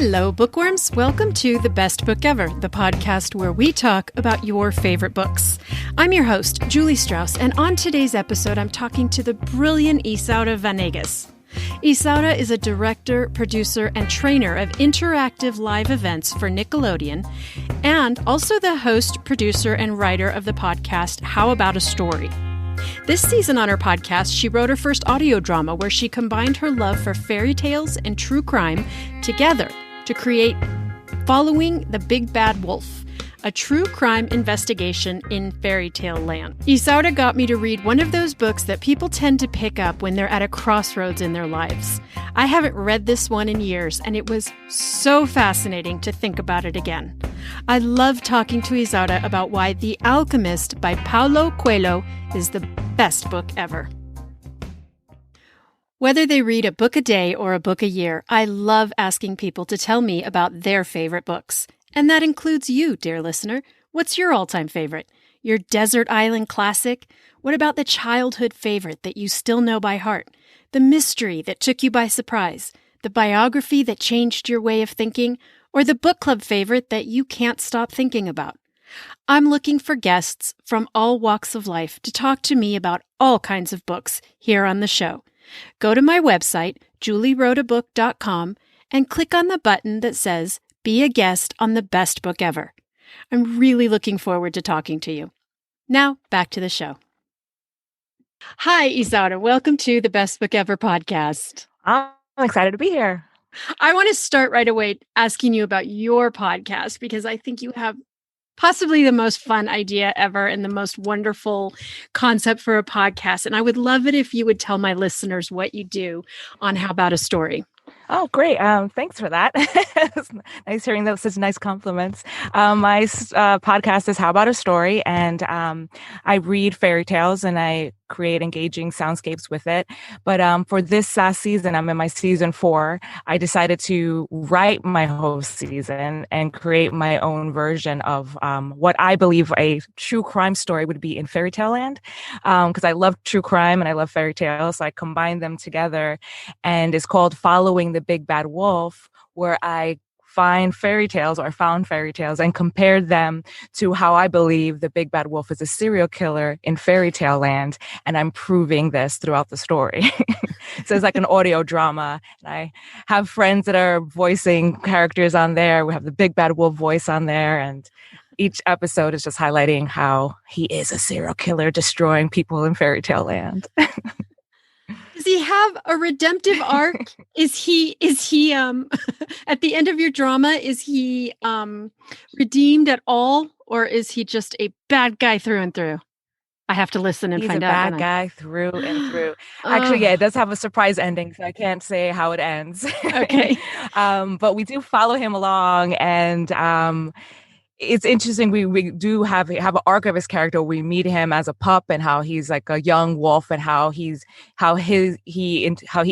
Hello, bookworms. Welcome to The Best Book Ever, the podcast where we talk about your favorite books. I'm your host, Julie Strauss, and on today's episode, I'm talking to the brilliant Ysaura Vanegas. Ysaura is a director, producer, and trainer of interactive live events for Nickelodeon, and also the host, producer, and writer of the podcast How About a Story? This season on her podcast, she wrote her first audio drama where she combined her love for fairy tales and true crime together to create Following the Big Bad Wolf, a true crime investigation in fairy tale land. Ysaura got me to read one of those books that people tend to pick up when they're at a crossroads in their lives. I haven't read this one in years, and it was so fascinating to think about it again. I love talking to Ysaura about why The Alchemist by Paulo Coelho is the best book ever. Whether they read a book a day or a book a year, I love asking people to tell me about their favorite books. And that includes you, dear listener. What's your all-time favorite? Your desert island classic? What about the childhood favorite that you still know by heart? The mystery that took you by surprise? The biography that changed your way of thinking? Or the book club favorite that you can't stop thinking about? I'm looking for guests from all walks of life to talk to me about all kinds of books here on the show. Go to my website, juliewroteabook.com, and click on the button that says Be a Guest on the Best Book Ever. I'm really looking forward to talking to you. Now, back to the show. Hi, Ysaura. Welcome to the Best Book Ever podcast. I'm excited to be here. I want to start right away asking you about your podcast because I think you have possibly the most fun idea ever and the most wonderful concept for a podcast. And I would love it if you would tell my listeners what you do on How About a Story? Oh, great. Thanks for that. It's nice hearing those such nice compliments. My podcast is How About a Story? And I read fairy tales and I create engaging soundscapes with it. But for this season, I'm in my season 4. I decided to write my whole season and create my own version of what I believe a true crime story would be in fairy tale land. Because I love true crime and I love fairy tales. So I combine them together and it's called Following the Big Bad Wolf, where I found fairy tales and compared them to how I believe the Big Bad Wolf is a serial killer in fairy tale land. And I'm proving this throughout the story. So it's like an audio drama. And I have friends that are voicing characters on there. We have the Big Bad Wolf voice on there. And each episode is just highlighting how he is a serial killer destroying people in fairy tale land. Does he have a redemptive arc? Is he at the end of your drama, is he redeemed at all? Or is he just a bad guy through and through? I have to listen and find out. He's a bad guy through and through. Actually, yeah, it does have a surprise ending, so I can't say how it ends. Okay. But we do follow him along and it's interesting. We do have an arc of his character. We meet him as a pup and how he's like a young wolf and how he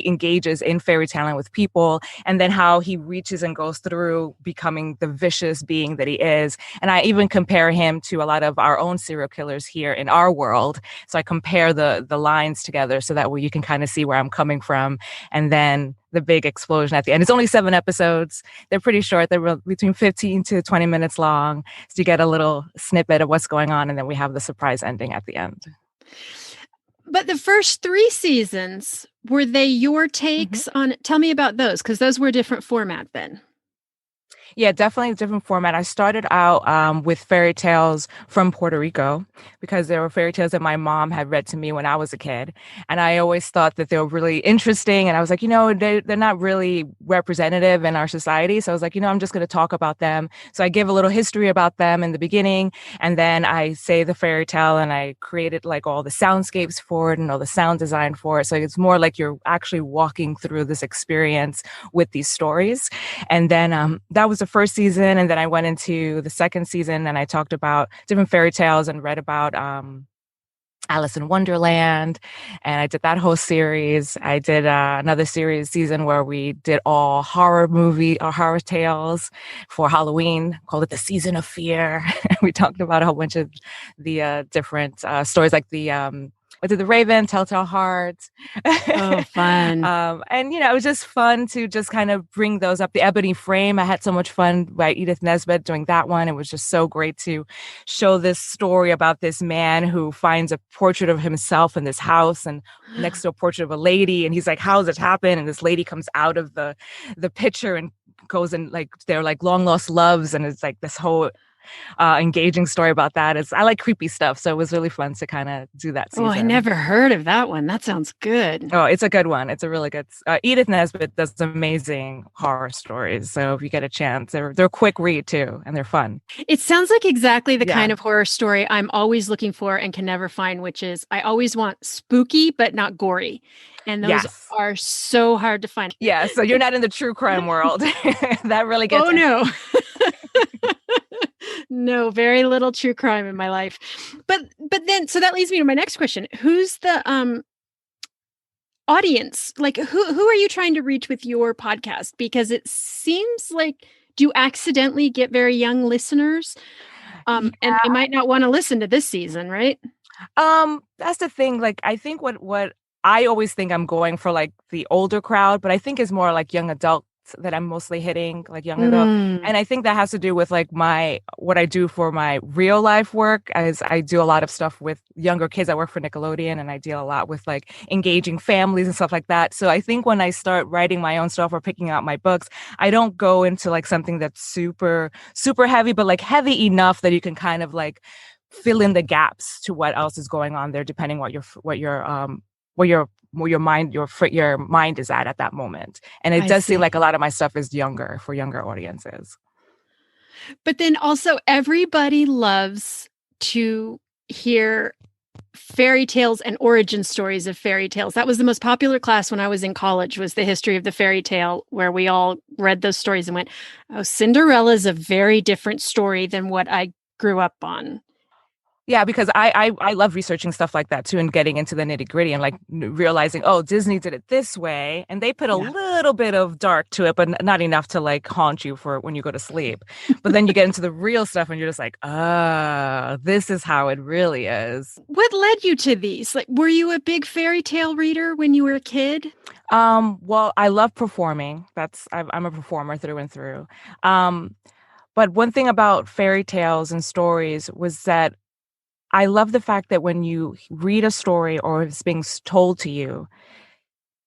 engages in fairy tale with people, and then how he reaches and goes through becoming the vicious being that he is. And I even compare him to a lot of our own serial killers here in our world. So I compare the lines together so that way you can kind of see where I'm coming from. And then the big explosion at the end. It's only 7 episodes. They're pretty short. They're between 15 to 20 minutes long. So you get a little snippet of what's going on. And then we have the surprise ending at the end. But the first 3 seasons, were they your takes on, tell me about those, because those were a different format then. Yeah, definitely a different format. I started out with fairy tales from Puerto Rico because there were fairy tales that my mom had read to me when I was a kid. And I always thought that they were really interesting. And I was like, they're not really representative in our society. So I was like, I'm just going to talk about them. So I give a little history about them in the beginning. And then I say the fairy tale and I created like all the soundscapes for it and all the sound design for it. So it's more like you're actually walking through this experience with these stories. And then that was the first season, and then I went into the second season and I talked about different fairy tales and read about Alice in Wonderland, and I did that whole series. I did another season where we did all horror tales for Halloween, called it the Season of Fear. We talked about a whole bunch of the different stories, like the went to the Raven, Telltale Heart. Oh, fun. And, it was just fun to just kind of bring those up. The Ebony Frame, I had so much fun by Edith Nesbit doing that one. It was just so great to show this story about this man who finds a portrait of himself in this house and next to a portrait of a lady. And he's like, how does it happen? And this lady comes out of the picture and goes and like, they're like long lost loves. And it's like this whole engaging story about that. I like creepy stuff, so it was really fun to kind of do that season. Oh, I never heard of that one. That sounds good. Oh, it's a good one. It's a really good. Edith Nesbit does amazing horror stories, so if you get a chance, they're a quick read too, and they're fun. It sounds like exactly the kind of horror story I'm always looking for and can never find, which is I always want spooky but not gory. And those are so hard to find. Yeah, so you're not in the true crime world. That really gets. Oh, no. No, very little true crime in my life. But then, so that leads me to my next question. Who's the audience? Like, who are you trying to reach with your podcast? Because it seems like, do you accidentally get very young listeners? And they might not want to listen to this season, right? That's the thing. Like, I think what I always think I'm going for like the older crowd, but I think it's more like young adults that I'm mostly hitting, like young adult. And I think that has to do with like what I do for my real life work, as I do a lot of stuff with younger kids. I work for Nickelodeon and I deal a lot with like engaging families and stuff like that. So I think when I start writing my own stuff or picking out my books, I don't go into like something that's super, super heavy, but like heavy enough that you can kind of like fill in the gaps to what else is going on there, depending what your mind is at that moment. And it does seem like a lot of my stuff is for younger audiences. But then also everybody loves to hear fairy tales and origin stories of fairy tales. That was the most popular class when I was in college, was the history of the fairy tale, where we all read those stories and went, oh, Cinderella's a very different story than what I grew up on. Yeah, because I love researching stuff like that too, and getting into the nitty gritty and like realizing, oh, Disney did it this way, and they put a little bit of dark to it, but not enough to like haunt you for when you go to sleep. But then you get into the real stuff, and you're just like, this is how it really is. What led you to these? Like, were you a big fairy tale reader when you were a kid? Well, I love performing. I'm a performer through and through. But one thing about fairy tales and stories was that I love the fact that when you read a story or it's being told to you,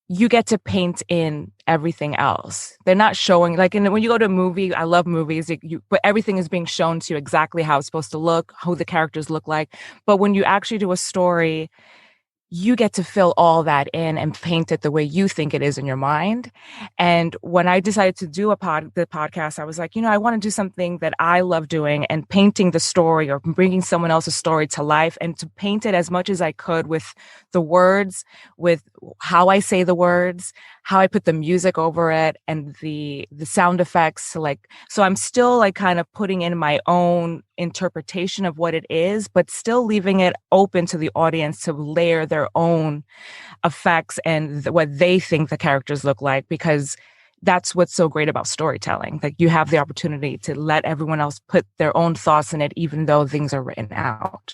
you get to paint in everything else. They're not showing, like, when you go to a movie, I love movies, but everything is being shown to you exactly how it's supposed to look, who the characters look like. But when you actually do a story, you get to fill all that in and paint it the way you think it is in your mind. And when I decided to do the podcast, I was like, I want to do something that I love doing, and painting the story or bringing someone else's story to life, and to paint it as much as I could with the words, with how I say the words, how I put the music over it, and the sound effects. So I'm still like kind of putting in my own interpretation of what it is, but still leaving it open to the audience to layer their own effects and what they think the characters look like, because that's what's so great about storytelling. Like, you have the opportunity to let everyone else put their own thoughts in it, even though things are written out.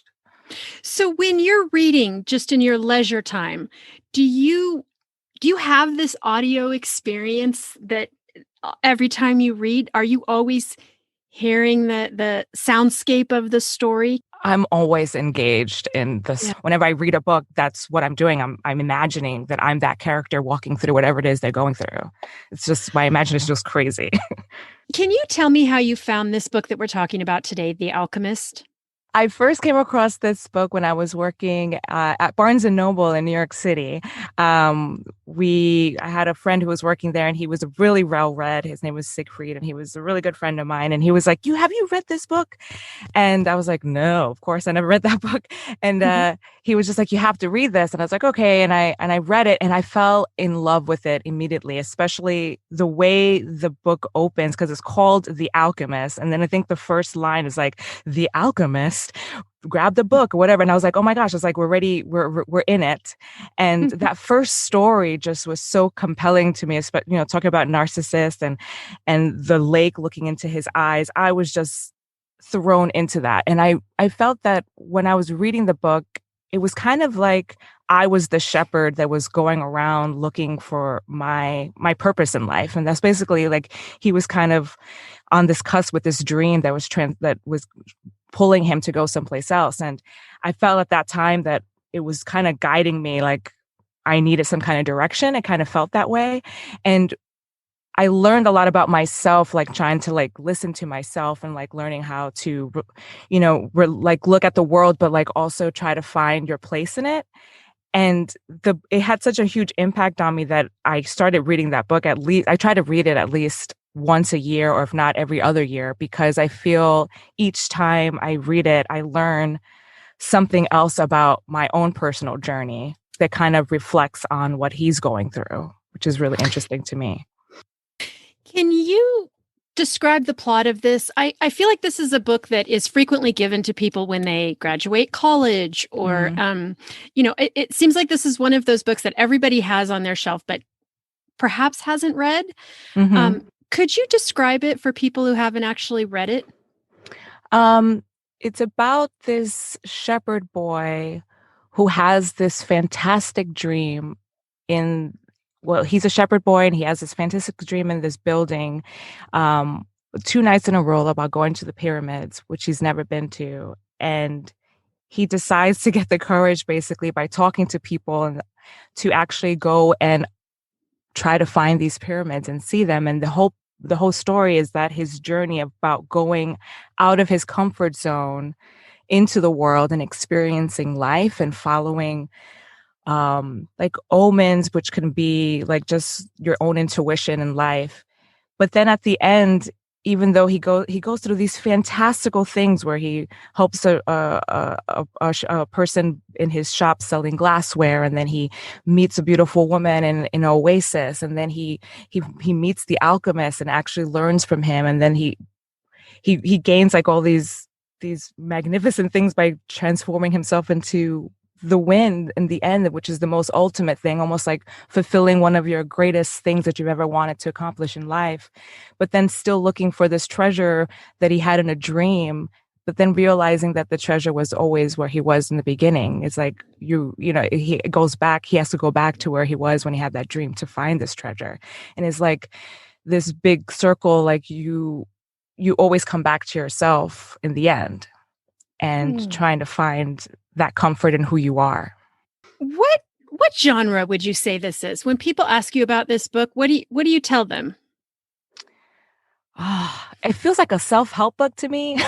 So when you're reading just in your leisure time, do you have this audio experience that every time you read, are you always hearing the soundscape of the story? I'm always engaged in this. Yeah. Whenever I read a book, that's what I'm doing. I'm imagining that I'm that character walking through whatever it is they're going through. It's just, my imagination is just crazy. Can you tell me how you found this book that we're talking about today, The Alchemist? I first came across this book when I was working at Barnes & Noble in New York City. I had a friend who was working there, and he was really well-read. His name was Siegfried, and he was a really good friend of mine. And he was like, have you read this book? And I was like, no, of course, I never read that book. And he was just like, you have to read this. And I was like, okay. And I read it, and I fell in love with it immediately, especially the way the book opens, because it's called The Alchemist. And then I think the first line is like, The Alchemist, grab the book or whatever. And I was like, oh my gosh, it's like, we're ready. We're in it. And that first story just was so compelling to me, talking about Narcissus and the lake looking into his eyes. I was just thrown into that. And I felt that when I was reading the book, it was kind of like I was the shepherd that was going around looking for my purpose in life. And that's basically like he was kind of on this cusp with this dream that was pulling him to go someplace else. And I felt at that time that it was kind of guiding me, like I needed some kind of direction. It kind of felt that way. And I learned a lot about myself, like trying to like listen to myself and like learning how to, like look at the world, but like also try to find your place in it. And it had such a huge impact on me that I started reading that book. I try to read it at least once a year, or if not every other year, because I feel each time I read it, I learn something else about my own personal journey that kind of reflects on what he's going through, which is really interesting to me. Can you describe the plot of this? I feel like this is a book that is frequently given to people when they graduate college, or, it seems like this is one of those books that everybody has on their shelf, but perhaps hasn't read. Mm-hmm. Could you describe it for people who haven't actually read it? It's about this shepherd boy who has this fantastic dream he's a shepherd boy and he has this fantastic dream in this building 2 nights in a row about going to the pyramids, which he's never been to. And he decides to get the courage basically by talking to people and to actually go and try to find these pyramids and see them. And the whole story is that his journey about going out of his comfort zone into the world and experiencing life and following like omens, which can be like just your own intuition in life. But then at the end, even though he goes through these fantastical things where he helps a person in his shop selling glassware, and then he meets a beautiful woman in an oasis, and then he meets the alchemist and actually learns from him, and then he gains like all these magnificent things by transforming himself into the wind in the end, which is the most ultimate thing, almost like fulfilling one of your greatest things that you've ever wanted to accomplish in life, but then still looking for this treasure that he had in a dream, but then realizing that the treasure was always where he was in the beginning. It's like, he has to go back to where he was when he had that dream to find this treasure. And it's like this big circle, like you always come back to yourself in the end and trying to find that comfort in who you are. What genre would you say this is? When people ask you about this book, what do you tell them? It feels like a self-help book to me.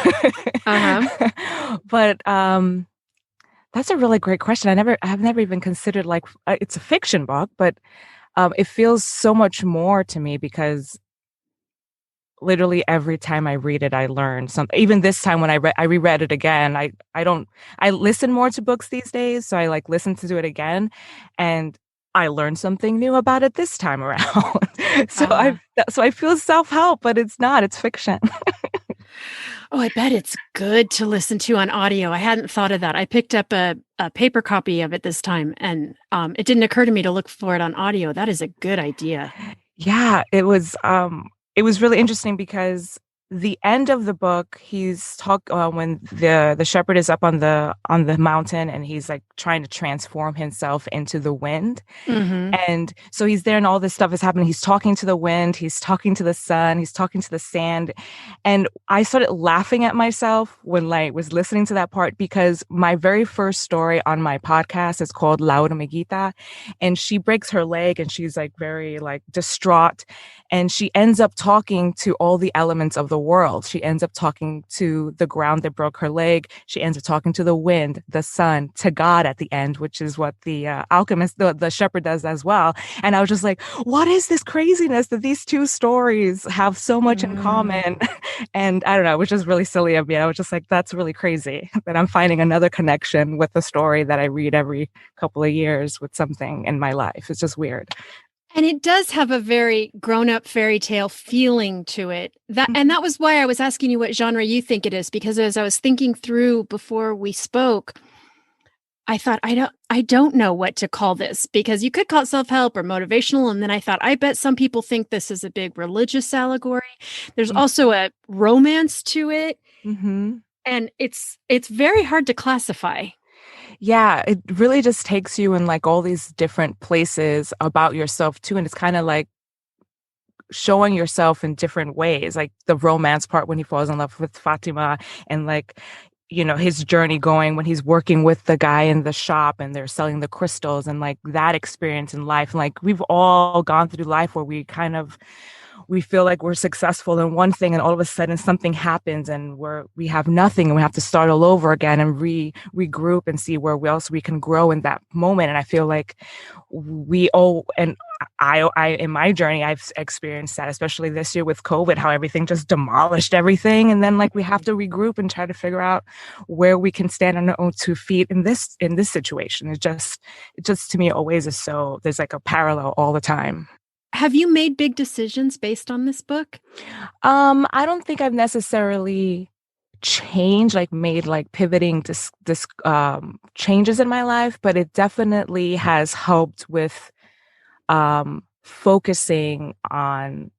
But that's a really great question. I have never even considered like it's a fiction book, but it feels so much more to me because literally every time I read it, I learn something. Even this time when I reread it again, I listen more to books these days. So I like listen to it again and I learned something new about it this time around. So I feel self-help, but it's not, it's fiction. Oh, I bet it's good to listen to on audio. I hadn't thought of that. I picked up a paper copy of it this time, and it didn't occur to me to look for it on audio. That is a good idea. Yeah, it was really interesting because the end of the book, he's when the shepherd is up on the mountain and he's like trying to transform himself into the wind. Mm-hmm. And so he's there and all this stuff is happening. He's talking to the wind, he's talking to the sun, he's talking to the sand. And I started laughing at myself when I was listening to that part, because my very first story on my podcast is called Laura Amiguita, and she breaks her leg and she's like very like distraught. And she ends up talking to all the elements of the world. She ends up talking to the ground that broke her leg. She ends up talking to the wind, the sun, to God at the end, which is what the alchemist, the shepherd does as well. And I was just like, what is this craziness that these two stories have so much in common? And I don't know, it was just really silly of me. I was just like, that's really crazy that I'm finding another connection with the story that I read every couple of years with something in my life. It's just weird. And it does have a very grown-up fairy tale feeling to it. And that was why I was asking you what genre you think it is, because as I was thinking through before we spoke, I thought, I don't know what to call this, because you could call it self-help or motivational. And then I thought, I bet some people think this is a big religious allegory. There's also a romance to it. Mm-hmm. And it's very hard to classify. Yeah, it really just takes you in like all these different places about yourself too. And it's kind of like showing yourself in different ways, like the romance part when he falls in love with Fatima, and like, his journey going when he's working with the guy in the shop and they're selling the crystals, and like that experience in life. And like we've all gone through life where we feel like we're successful in one thing and all of a sudden something happens and we have nothing and we have to start all over again and regroup and see where else we can grow in that moment. And I feel like we all, and I in my journey, I've experienced that, especially this year with COVID, how everything just demolished everything. And then like we have to regroup and try to figure out where we can stand on our own 2 feet in this situation. It just to me always is so, there's like a parallel all the time. Have you made big decisions based on this book? I don't think I've necessarily made like pivoting this changes in my life, but it definitely has helped with focusing on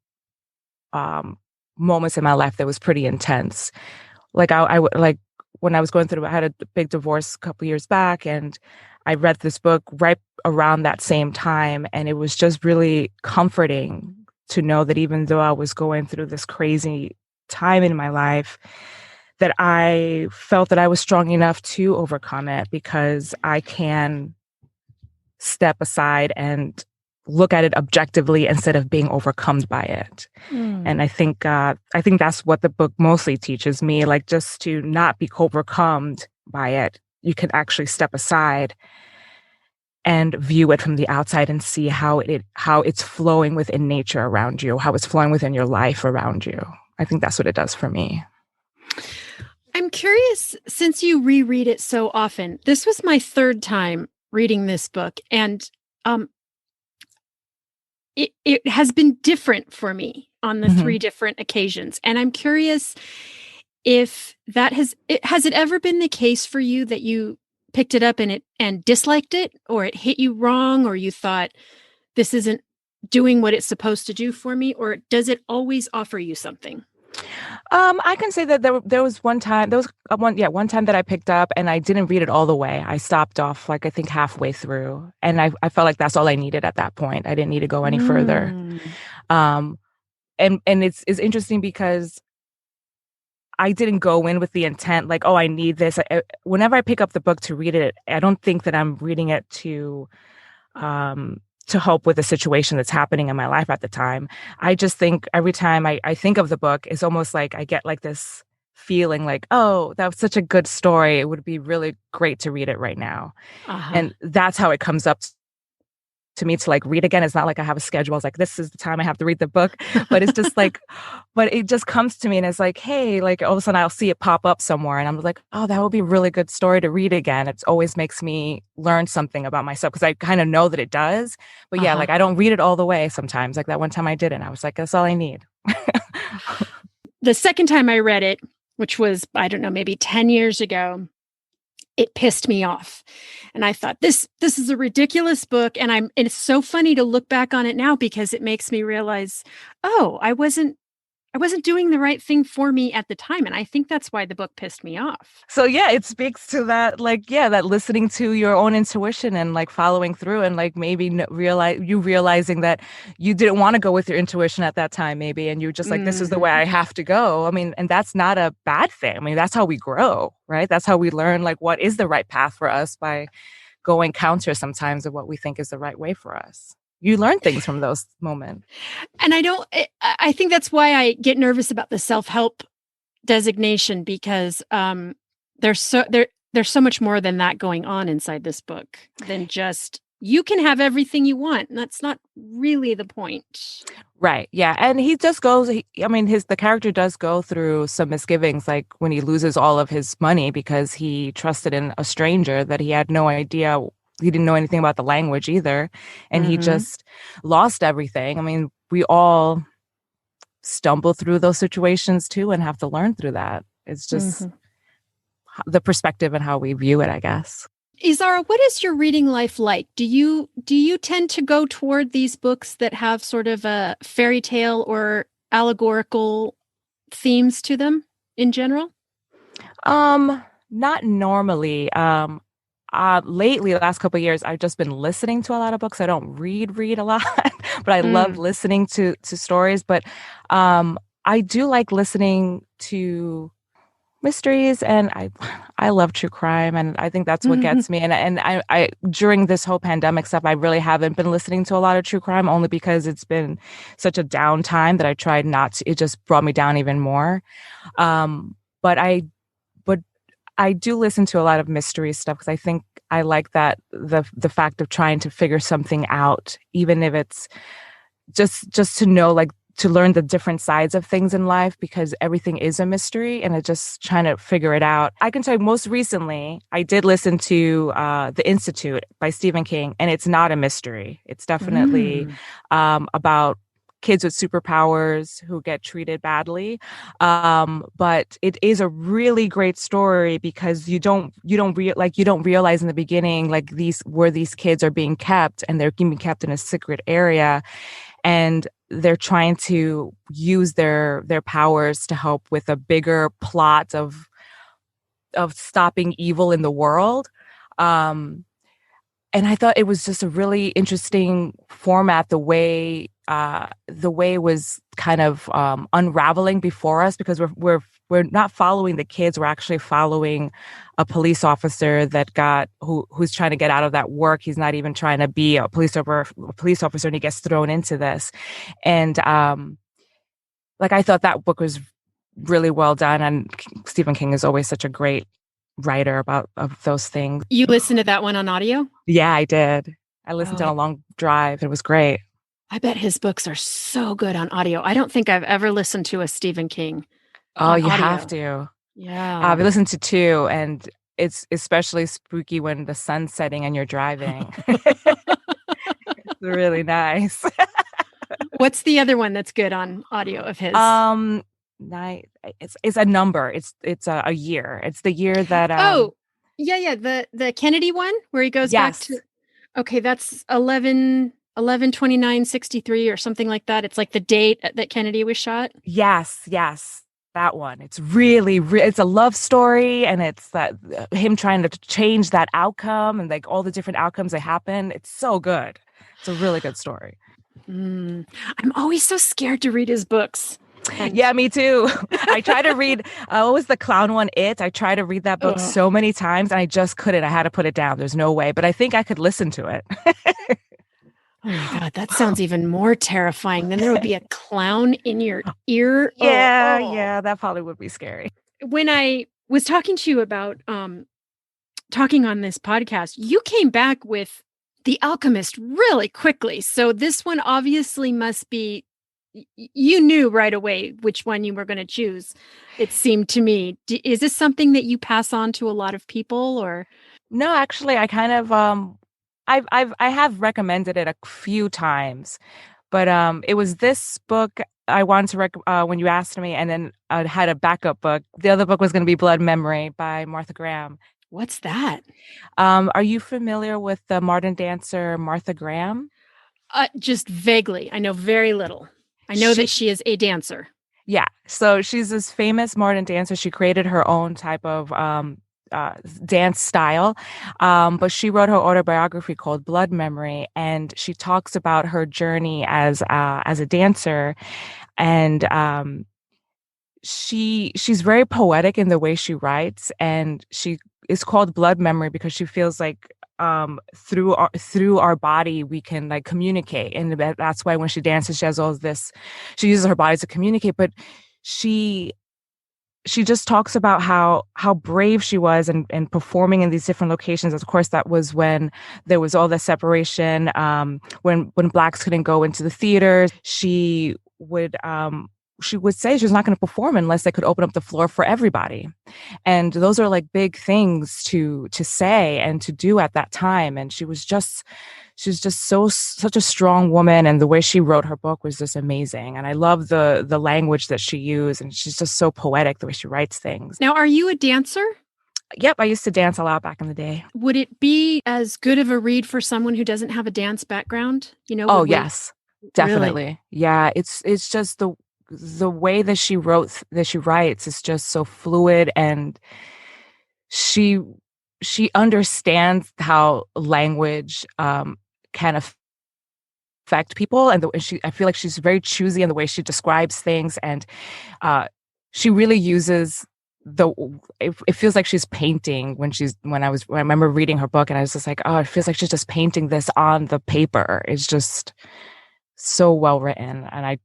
moments in my life that was pretty intense. Like like when I was going through, I had a big divorce a couple years back, and I read this book right around that same time. And it was just really comforting to know that even though I was going through this crazy time in my life, that I felt that I was strong enough to overcome it, because I can step aside and look at it objectively instead of being overcome by it. And I think that's what the book mostly teaches me, like just to not be overcome by it. You can actually step aside and view it from the outside and see how it's flowing within nature around you, how it's flowing within your life around you. I think that's what it does for me. I'm curious, since you reread it so often, this was my third time reading this book, and it has been different for me on the 3 different occasions. And I'm curious if has it ever been the case for you that you picked it up and disliked it, or it hit you wrong, or you thought this isn't doing what it's supposed to do for me, or does it always offer you something? I can say that there was one time that I picked up and I didn't read it all the way. I stopped off like I think halfway through, and I felt like that's all I needed at that point. I didn't need to go any further. And it's interesting because I didn't go in with the intent like, oh, I need this. Whenever I pick up the book to read it, I don't think that I'm reading it to help with the situation that's happening in my life at the time. I just think every time I think of the book, it's almost like I get like this feeling like, oh, that was such a good story. It would be really great to read it right now. And that's how it comes up to me to like read again. It's not like I have a schedule. It's like, this is the time I have to read the book, but it's just like, but it just comes to me and it's like, hey, like all of a sudden I'll see it pop up somewhere and I'm like, oh, that would be a really good story to read again. It always makes me learn something about myself because I kind of know that it does, but yeah, like I don't read it all the way sometimes. Like that one time I didn't, I was like, that's all I need. The second time I read it, which was, I don't know, maybe 10 years ago, it pissed me off. And I thought, this is a ridiculous book. And it's so funny to look back on it now because it makes me realize, oh, I wasn't doing the right thing for me at the time. And I think that's why the book pissed me off. So yeah, it speaks to that, like, yeah, that listening to your own intuition and like following through and like maybe realizing that you didn't want to go with your intuition at that time, maybe. And you're just like, this is the way I have to go. I mean, and that's not a bad thing. I mean, that's how we grow, right? That's how we learn like what is the right path for us by going counter sometimes of what we think is the right way for us. You learn things from those moments. And I think that's why I get nervous about the self-help designation because there's so much more than that going on inside this book than just you can have everything you want. And that's not really the point. Right. Yeah. And he just goes, the character does go through some misgivings, like when he loses all of his money because he trusted in a stranger that he had no idea. He didn't know anything about the language either. And he just lost everything. I mean, we all stumble through those situations too and have to learn through that. It's just the perspective and how we view it, I guess. Ysaura, what is your reading life like? Do you tend to go toward these books that have sort of a fairy tale or allegorical themes to them in general? Not normally. lately, the last couple of years, I've just been listening to a lot of books. I don't read a lot, but I love listening to stories. But I do like listening to mysteries, and I love true crime, and I think that's what gets me. And I during this whole pandemic stuff, I really haven't been listening to a lot of true crime, only because it's been such a down time that I tried not to. It just brought me down even more. But I do listen to a lot of mystery stuff because I think I like that the fact of trying to figure something out, even if it's just to know, like, to learn the different sides of things in life, because everything is a mystery and it's just trying to figure it out. I can tell you, most recently, I did listen to The Institute by Stephen King, and it's not a mystery. It's definitely about kids with superpowers who get treated badly. But it is a really great story because you don't realize in the beginning, like, these kids are being kept, and they're being kept in a secret area, and they're trying to use their powers to help with a bigger plot of stopping evil in the world. And I thought it was just a really interesting format, the way it was kind of unraveling before us, because we're not following the kids. We're actually following a police officer who's trying to get out of that work. He's not even trying to be a police officer, and he gets thrown into this. And like, I thought that book was really well done. And Stephen King is always such a great writer of those things. You listened to that one on audio? Yeah, I did. I listened on a long drive. It was great. I bet his books are so good on audio. I don't think I've ever listened to a Stephen King. Oh, you have to. Yeah. We listened to 2, and it's especially spooky when the sun's setting and you're driving. It's really nice. What's the other one that's good on audio of his? It's a number. It's a year. It's the year that. The Kennedy one where he goes back to. Okay, that's 11/29/63 or something like that. It's like the date that Kennedy was shot. Yes, that one. It's really, it's a love story, and it's that him trying to change that outcome, and like all the different outcomes that happen. It's so good. It's a really good story. I'm always so scared to read his books. Yeah, me too. I try to read, what was the clown one, It? I tried to read that book so many times, and I just couldn't. I had to put it down. There's no way. But I think I could listen to it. Oh my God, that sounds even more terrifying. Then there would be a clown in your ear. Yeah, that probably would be scary. When I was talking to you about talking on this podcast, you came back with The Alchemist really quickly. So this one obviously must be, you knew right away which one you were going to choose, it seemed to me. Is this something that you pass on to a lot of people, or? No, actually, I kind of, I have recommended it a few times, but it was this book I wanted to when you asked me, and then I had a backup book. The other book was going to be Blood Memory by Martha Graham. What's that? Are you familiar with the modern dancer Martha Graham? Just vaguely. I know very little. I know that she is a dancer. Yeah. So she's this famous modern dancer. She created her own type of dance style. But she wrote her autobiography called Blood Memory, and she talks about her journey as a dancer. And she's very poetic in the way she writes, and she is called Blood Memory because she feels like through our body we can like communicate, and that's why when she dances she has all this, she uses her body to communicate. But she just talks about how brave she was and performing in these different locations. Of course, that was when there was all the separation, when Blacks couldn't go into the theaters. She would say she was not going to perform unless they could open up the floor for everybody. And those are like big things to say and to do at that time. And she's just such a strong woman. And the way she wrote her book was just amazing. And I love the language that she used. And she's just so poetic the way she writes things. Now, are you a dancer? Yep. I used to dance a lot back in the day. Would it be as good of a read for someone who doesn't have a dance background? Yes, definitely. Really? Yeah. It's just the way that she writes is just so fluid, and she she understands how language can affect people, and I feel like she's very choosy in the way she describes things, and she really uses it feels like she's painting when I remember reading her book, and I was just like, oh, it feels like she's just painting this on the paper. It's just so well written, and I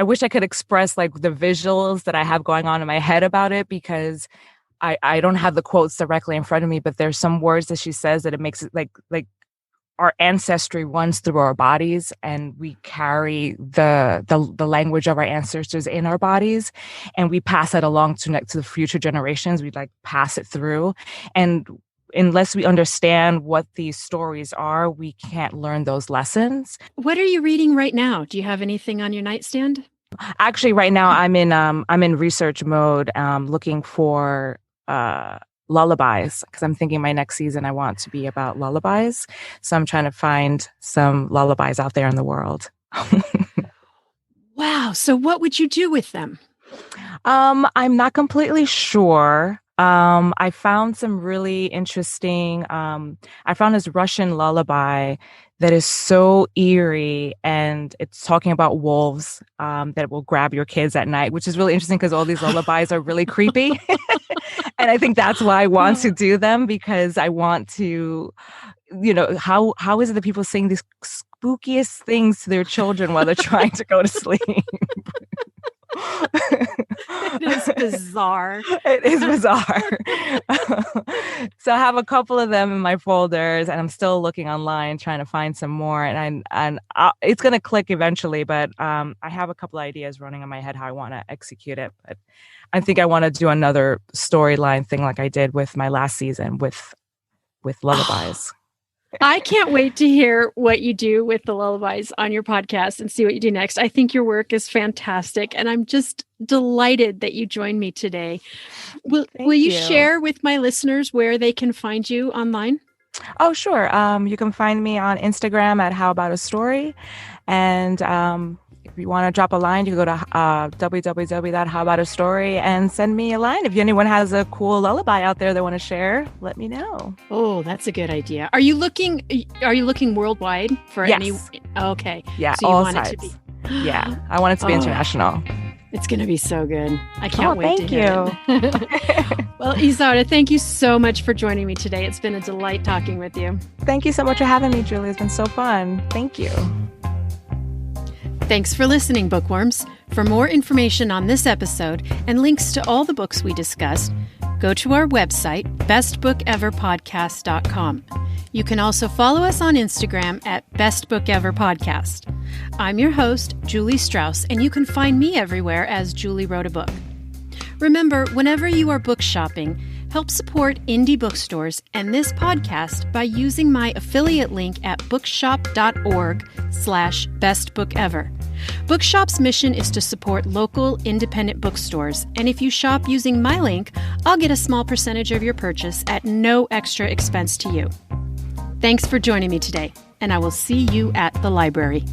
wish I could express like the visuals that I have going on in my head about it, because I don't have the quotes directly in front of me, but there's some words that she says that it makes it like our ancestry runs through our bodies, and we carry the language of our ancestors in our bodies, and we pass it along to the future generations. We like pass it through, and unless we understand what these stories are, we can't learn those lessons. What are you reading right now? Do you have anything on your nightstand? Actually, right now I'm in research mode, looking for lullabies, because I'm thinking my next season I want to be about lullabies. So I'm trying to find some lullabies out there in the world. Wow. So what would you do with them? I'm not completely sure. I found some really interesting, I found this Russian lullaby that is so eerie, and it's talking about wolves that will grab your kids at night, which is really interesting because all these lullabies are really creepy. And I think that's why I want to do them, because I want to, how is it that people sing these spookiest things to their children while they're trying to go to sleep? It is bizarre. It is bizarre. So I have a couple of them in my folders, and I'm still looking online trying to find some more. And it's going to click eventually, but I have a couple of ideas running in my head how I want to execute it. But I think I want to do another storyline thing like I did with my last season with lullabies. I can't wait to hear what you do with the lullabies on your podcast and see what you do next. I think your work is fantastic, and I'm just delighted that you joined me today. Will you share with my listeners where they can find you online? Oh, sure. You can find me on Instagram at How About a Story. And if you want to drop a line, you can go to www.howaboutostory and send me a line. If anyone has a cool lullaby out there they want to share, let me know. Oh, that's a good idea. Are you looking worldwide for any? Okay. Yeah, so you all want sides. It to be. Yeah, I want it to be international. It's going to be so good. I can't wait to hear it. Well, Ysaura, thank you so much for joining me today. It's been a delight talking with you. Thank you so much for having me, Julie. It's been so fun. Thank you. Thanks for listening, bookworms. For more information on this episode and links to all the books we discussed, go to our website, bestbookeverpodcast.com. You can also follow us on Instagram at bestbookeverpodcast. I'm your host, Julie Strauss, and you can find me everywhere as Julie Wrote a Book. Remember, whenever you are book shopping, help support indie bookstores and this podcast by using my affiliate link at bookshop.org/bestbookever. Bookshop's mission is to support local independent bookstores, and if you shop using my link, I'll get a small percentage of your purchase at no extra expense to you. Thanks for joining me today, and I will see you at the library.